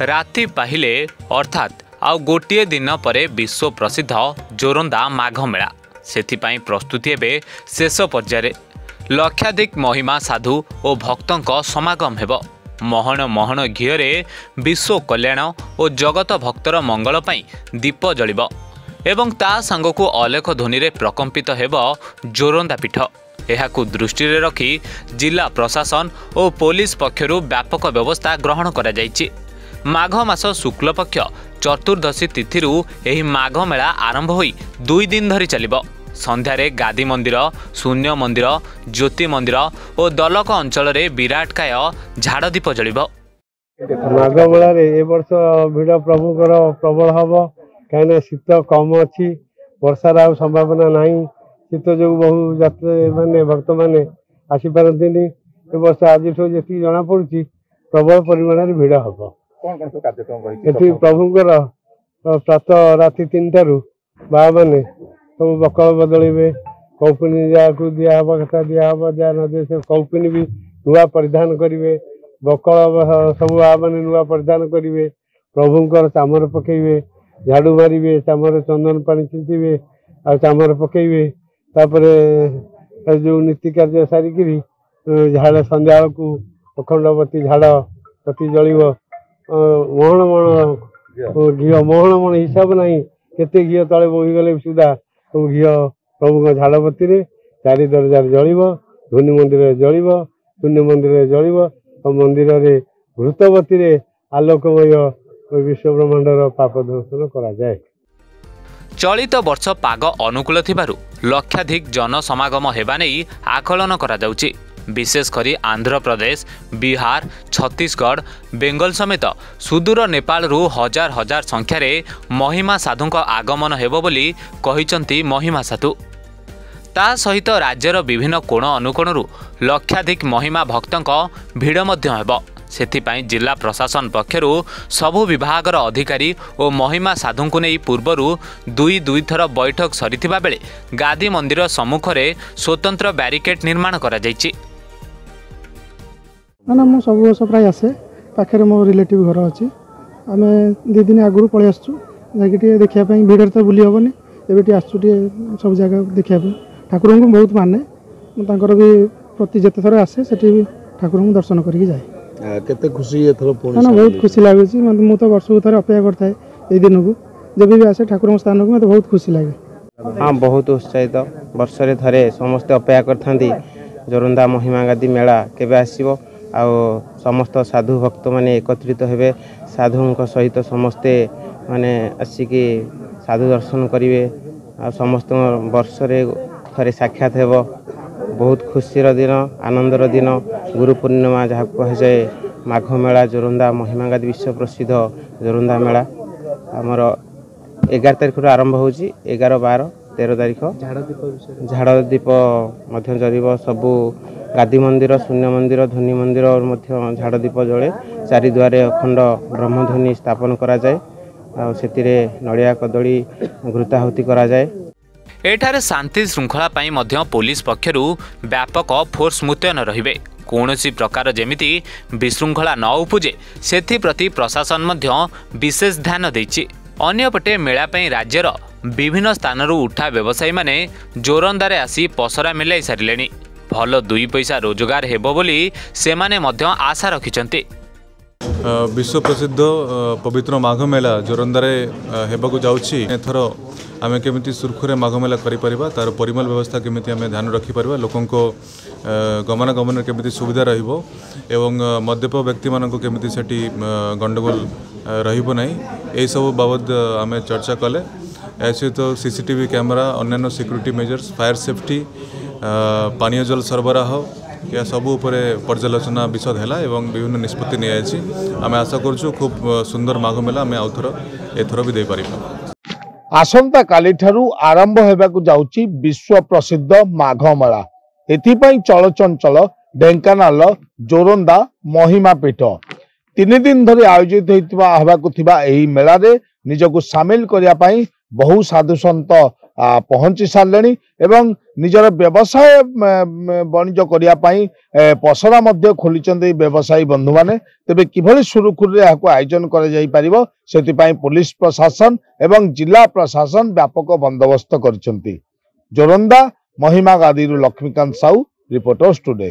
राति पाहिले अर्थात आउ गोटे दिन पर विश्व प्रसिद्ध जोरंदा माघ मेला सेथिपाई प्रस्तुति एवं शेष पर्यायर लक्षाधिक महिमा साधु और भक्तों समागम हेब। महण महण घीरे विश्व कल्याण और जगत भक्तर मंगल पाई दीप जलिब एवं ता सांगकु अलेख ध्वनि रे प्रकम्पित हेब जोरंदा पीठ। एहाकु दृष्टि रे रखी जिला प्रशासन और पुलिस पक्षरु व्यापक व्यवस्था ग्रहण करा जायछि। माघ मास शुक्ल पक्ष चतुर्दशी तिथिरु एही माघ मेला आरंभ होई 2 दिन धरी चलिबो। संध्यारे गादी मंदिर, शून्य मंदिर, ज्योति मंदिर और दलक अंचल रे विराटकाय झाड़दीप जलिबो। माघ मेला रे ए वर्ष भिड़ प्रभुकर प्रबल हबो कहीं शीत कम अच्छी वर्षार आ संभावना नहीं। शीत जो बहु यात्री माने भक्त मैंने आसीपारती ए वर्ष आज जी जना पड़ी प्रबल परिमाण भिड़ हम। ये प्रभुंर प्रातः राति 3 बा मैंने सब बकल बदलवे कौपिनी जहाँ दिहब कथा दिहब जहाँ न दिए कौपिनी भी नुआ परिधान करेंगे। बकल सब बा मैंने नुआ परिधान करेंगे। प्रभुंर चामर पकेबे झाड़ू मारे चामर चंदन पानी छिंचे आ चामर पकेबे जो नीति कार्य सारिकी झाड़ संध्या को अखंडवती झाड़ प्रति जलिब। महण महण घी महण महण हिसाब ना केते घी तले बोहीगले सुधा सब घी प्रभु झाड़पति 4 दरजार जलिब। धुनी मंदिर जलिब, शून्य मंदिर जलिब और मंदिर घृतवती आलोकमय विश्व ब्रह्मांडर पाप दर्शन करा जाए। चलित वर्ष पाग अनुकूल थिबारु लक्षाधिक जन समागम हेबा नै आकलन करा जाउछि। विशेषकर आंध्र प्रदेश, बिहार, छत्तीसगढ़, बेंगल समेत सुदूर नेपाल रु हजार हजार संख्यार महिमा साधु आगमन हेबो बोली कहिसंती महिमा साधु। ता सहित राज्यर विभिन्न कोण अनुकोणरू लक्षाधिक महिमा भक्तों भिड़ मध्य हेबो। सेथिपाई जिला प्रशासन पक्षरु सबु विभागर अधिकारी और महिमा साधु को नहीं पूर्वरु 2 थर बैठक सरीथिबा बेले गादी मंदिर सम्मुख में स्वतंत्र बैरिकेड निर्माण करा जायछि। ना मु सब वर्ष प्राय आसे पाखे मो रिलेटिव घर अच्छी आम 2 दिन आगु पलि आसु जाकि देखा भिड़ तो बुली हेनी एवं आसु सब जगह देखा ठाकुर को बहुत माने भी प्रति जिते थर आसे से ठाकुर को दर्शन करके जाए। केते खुशी ना बहुत खुशी लगुच मु तो वर्ष थर अपेक्षा करता है ये दिन को जब भी आसे ठाकुर स्थान को मत बहुत खुशी लगे। हाँ बहुत उत्साहित वर्ष थे समस्ते अपेक्षा करथांती जोरंदा महिमा गादी मेला केबे आसीबो आ समस्त साधु भक्त माने एकत्रित हेबे। साधुओं सहित समस्ते माने आसिकी साधु दर्शन करेंगे आ समस्त वर्ष थे साक्षात हेबो। बहुत खुशीर दिन आनंदर दिन गुरु पूर्णिमा जहाँ कह जाए माघ मेला जोरंदा महिमा गादी विश्व प्रसिद्ध जोरंदा मेला आमर 11 तारिख आरंभ हो 11, 12, 13 तारिख झाड़दीप जरिब। सबू गादी मंदिर, शून्य मंदिर, ध्वनि मंदिर झाड़दीप जले 4 द्वारे अखंड ब्रह्मध्वनि स्थापन करा जाए आ सेतिरे नड़िया कदली घृताहुति करा जाए। एठारे शांति श्रृंखला पाई मध्य पुलिस पक्षरु व्यापक फोर्स मुतयन रहिबे। कौनसी प्रकार जेमिति विशृंखला न उपजे सेथि प्रति प्रशासन मध्य विशेष ध्यान दैछि। अन्यपटे मेला पाई राज्यर विभिन्न स्थानरू उठा व्यवसायी माने जोरंदारे आसी पसरा मिलाई सारिलेनी। भल 2 पैसा रोजगार हेबो बोली सेमाने मध्य आशा रखिचंती। विश्व प्रसिद्ध पवित्र माघ मेला जोरंदारे हेबाकु जाउछि। एथर आमे केमिति सुरखुरे माघ मेला करि परिबा तार परिमल व्यवस्था केमिति आमे ध्यान रखि परिबा लोकन को गमनागमन केमिति सुविधा रहिबो एवं मद्यप व्यक्ति मानको केमिति सेठी गंडगोल रहिबो नै ए सब बाबद आमे चर्चा कले। ऐसे तो सीसीटीवी कैमरा अन्य सिक्यूरिटी मेजर्स फायर सेफ्टी पानीय जल सरबराह या सब उपरे पर्यालोचना विशद है एवं विभिन्न निष्पत्ति नियाछि। आमे आशा करछु खूब सुंदर माघ मेला आमे आउथर एथर भी दे परिबा। आसंता काली ठारू आरंभ हेबाकु जाउची विश्व प्रसिद्ध माघ मेला। एथिपाई चलचंचल ढेंकानाल जोरंदा महिमा पीठ 3 दिन धरी आयोजित होइतिबा हेबाकु थिबा एही मेला रे निजको शामिल करिया पाई बहु साधु संत पहुंची सारे एवं निजर व्यवसाय वाणिज्य करने पसरा खोली व्यवसायी बंधु मैंने तेज किभली सुरुखुरु आयोजन कर पुलिस प्रशासन एवं जिला प्रशासन व्यापक बंदोबस्त कर जोरंदा महिमा गादी लक्ष्मीकांत साहू रिपोर्टर्स टुडे।